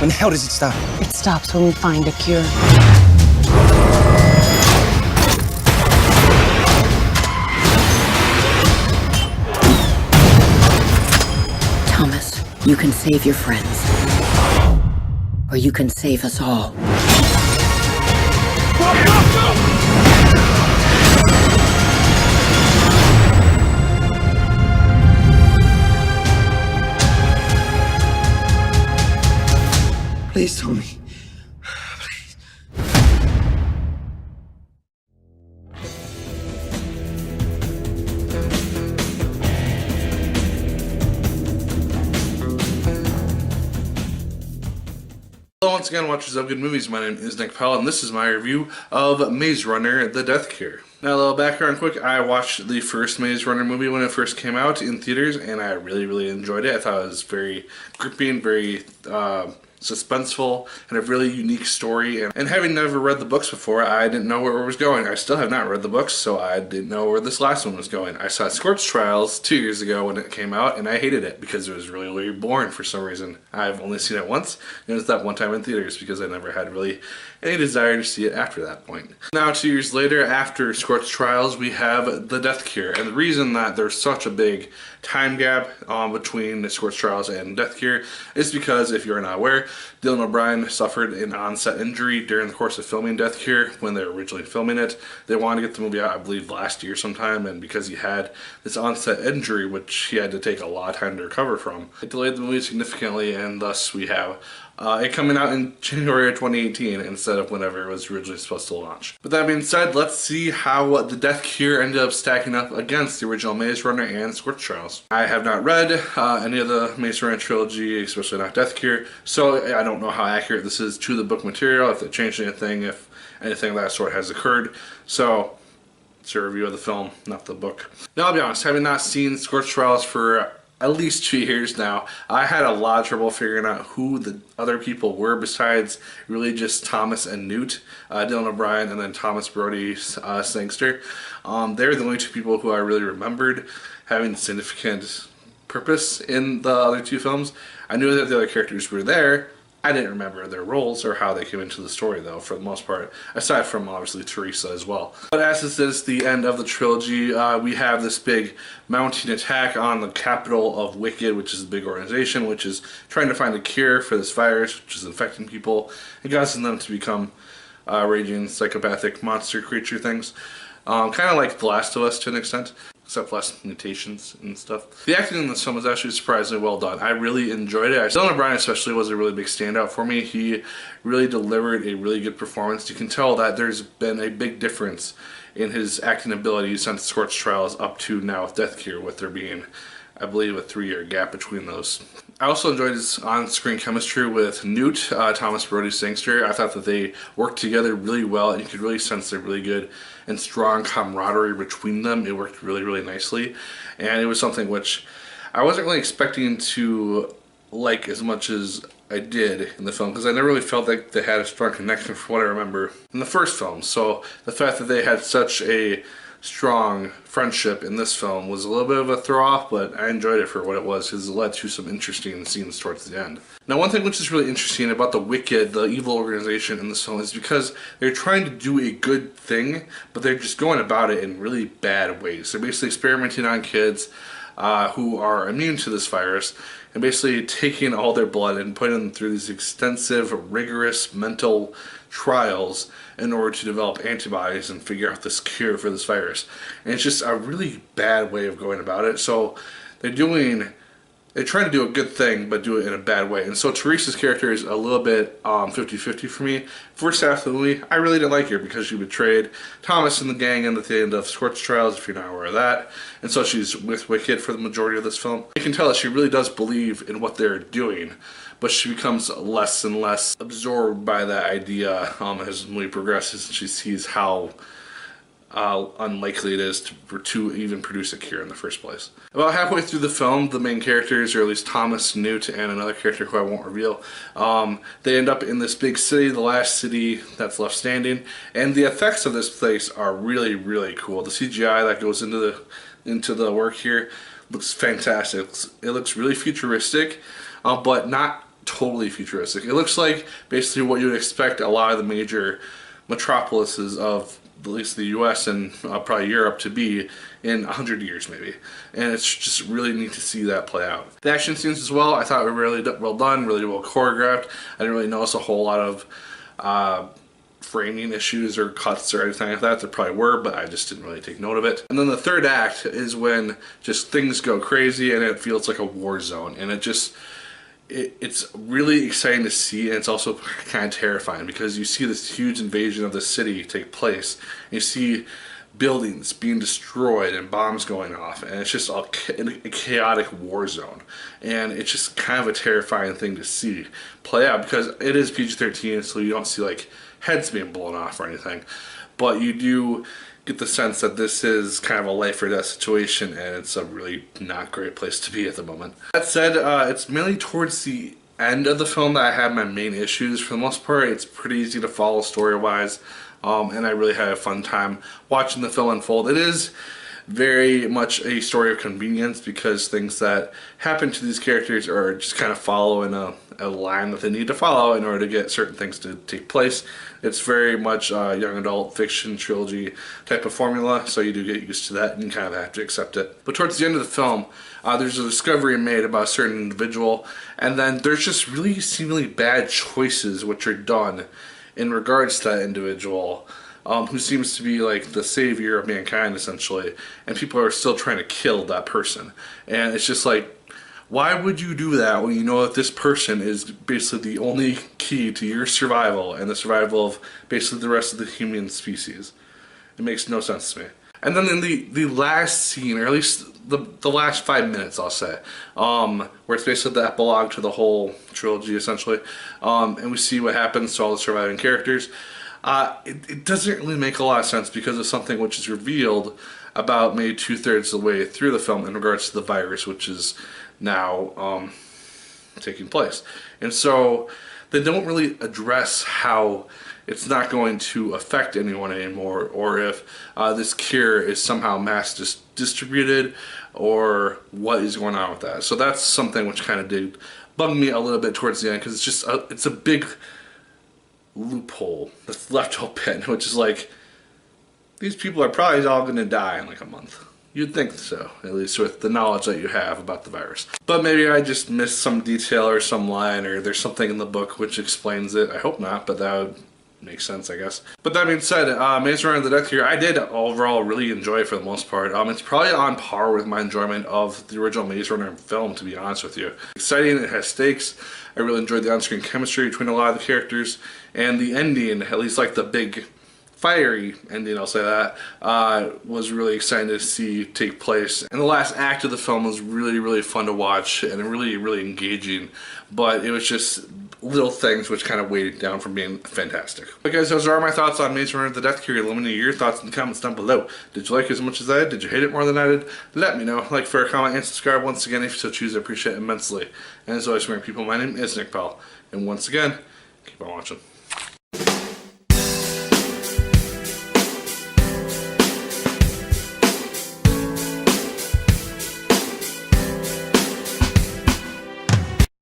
When the hell does it stop? It stops when we find a cure. Thomas, you can save your friends. Or you can save us all. Please tell me. Hello once again, watchers of good movies. My name is Nick Pell, and this is my review of Maze Runner: The Death Cure. Now, a little background quick. I watched the first Maze Runner movie when it first came out in theaters, and I really enjoyed it. I thought it was very gripping, very suspenseful, and a really unique story. And having never read the books before, I didn't know where it was going. I still have not read the books, so I didn't know where this last one was going. I saw Scorch Trials 2 years ago when it came out, and I hated it because it was really boring for some reason. I've only seen it once, and it was that one time in theaters because I never had really any desire to see it after that point. Now, 2 years later, after Scorch Trials, we have The Death Cure. And the reason that there's such a big time gap between Scorch Trials and Death Cure is because, if you're not aware, Dylan O'Brien suffered an onset injury during the course of filming Death Cure when they were originally filming it. They wanted to get the movie out, I believe, last year sometime, and because he had this onset injury, which he had to take a lot of time to recover from, it delayed the movie significantly, and thus we have it coming out in January of 2018 instead of whenever it was originally supposed to launch. But that being said, let's see how The Death Cure ended up stacking up against the original Maze Runner and Scorch Trials. I have not read any of the Maze Runner trilogy, especially not Death Cure, so I don't know how accurate this is to the book material, if they changed anything, if anything of that sort has occurred. So it's a review of the film, not the book. Now, I'll be honest, having not seen Scorch Trials for at least 2 years now, I had a lot of trouble figuring out who the other people were besides really just Thomas and Newt, Dylan O'Brien, and then Thomas brodie-sangster. They're the only two people who I really remembered having significant purpose in the other two films. I knew that the other characters were there. I didn't remember their roles or how they came into the story, though, for the most part, aside from, obviously, Teresa as well. But as this is the end of the trilogy, we have this big mounting attack on the capital of Wicked, which is a big organization, which is trying to find a cure for this virus, which is infecting people and causing them to become raging psychopathic monster creature things. Kind of like The Last of Us to an extent, except less mutations and stuff. The acting in this film was actually surprisingly well done. I really enjoyed it. Dylan O'Brien especially was a really big standout for me. He really delivered a really good performance. You can tell that there's been a big difference in his acting abilities since Scorch Trials up to now with Death Cure, with there being, I believe, a 3-year gap between those. I also enjoyed his on-screen chemistry with Newt, Thomas brodie-sangster. I thought that they worked together really well, and you could really sense a really good and strong camaraderie between them. It worked really nicely, and it was something which I wasn't really expecting to like as much as I did in the film, because I never really felt like they had a strong connection from what I remember in the first film. So the fact that they had such a strong friendship in this film was a little bit of a throw off, but I enjoyed it for what it was because it led to some interesting scenes towards the end. Now, one thing which is really interesting about the Wicked, the evil organization in this film, is because they're trying to do a good thing, but they're just going about it in really bad ways. They're basically experimenting on kids who are immune to this virus, and basically taking all their blood and putting them through these extensive, rigorous mental trials in order to develop antibodies and figure out this cure for this virus. And it's just a really bad way of going about it. So they're trying to do a good thing, but do it in a bad way. And so Teresa's character is a little bit 50-50 for me. First half of the movie, I really didn't like her because she betrayed Thomas and the gang at the end of Scorch Trials, if you're not aware of that. And so she's with Wicked for the majority of this film. You can tell that she really does believe in what they're doing, but she becomes less and less absorbed by that idea as the movie progresses, and she sees how unlikely it is to even produce a cure in the first place. About halfway through the film, the main characters, or at least Thomas, Newt, and another character who I won't reveal, they end up in this big city, the last city that's left standing, and the effects of this place are really cool. The CGI that goes into the work here looks fantastic. It looks really futuristic, but not totally futuristic. It looks like basically what you would expect a lot of the major metropolises of at least the US and probably Europe to be in 100 years maybe. And it's just really neat to see that play out. The action scenes as well, I thought were really well done, really well choreographed. I didn't really notice a whole lot of framing issues or cuts or anything like that. There probably were, but I just didn't really take note of it. And then the third act is when just things go crazy and it feels like a war zone. And it's really exciting to see, and it's also kind of terrifying because you see this huge invasion of the city take place. And you see buildings being destroyed and bombs going off, and it's just a chaotic war zone. And it's just kind of a terrifying thing to see play out because it is PG-13, so you don't see like heads being blown off or anything, but you do get the sense that this is kind of a life or death situation, and it's a really not great place to be at the moment. That said, it's mainly towards the end of the film that I had my main issues. For the most part, it's pretty easy to follow story-wise, and I really had a fun time watching the film unfold. It is very much a story of convenience because things that happen to these characters are just kind of following a line that they need to follow in order to get certain things to take place. It's very much a young adult fiction trilogy type of formula, so you do get used to that and you kind of have to accept it. But towards the end of the film, there's a discovery made about a certain individual, and then there's just really seemingly bad choices which are done in regards to that individual, who seems to be like the savior of mankind essentially, and people are still trying to kill that person. And it's just like, why would you do that when you know that this person is basically the only key to your survival and the survival of basically the rest of the human species? It makes no sense to me. And then in the last scene, or at least the last 5 minutes, I'll say, where it's basically the epilogue to the whole trilogy essentially, and we see what happens to all the surviving characters. It doesn't really make a lot of sense because of something which is revealed about maybe 2/3 of the way through the film in regards to the virus, which is now taking place. And so they don't really address how it's not going to affect anyone anymore, or if this cure is somehow mass distributed, or what is going on with that. So that's something which kind of did bug me a little bit towards the end, because it's just it's a big loophole that's left open, which is like, these people are probably all going to die in like a month. You'd think so, at least with the knowledge that you have about the virus. But maybe I just missed some detail or some line, or there's something in the book which explains it. I hope not, but that would make sense, I guess. But that being said, Maze Runner: The Death Cure, I did overall really enjoy it for the most part. It's probably on par with my enjoyment of the original Maze Runner film, to be honest with you. Exciting, it has stakes. I really enjoyed the on-screen chemistry between a lot of the characters, and the ending, at least like the big fiery ending, I'll say that, was really exciting to see take place. And the last act of the film was really, really fun to watch and really, really engaging, but it was just little things which kind of weighed it down from being fantastic. But guys, those are my thoughts on Maze Runner: The Death Cure. Let me know your thoughts in the comments down below. Did you like it as much as I did? Did you hate it more than I did? Let me know. Like, fair, comment, and subscribe once again if you so choose. I appreciate it immensely. And as always, people, my name is Nick Pell, and once again, keep on watching.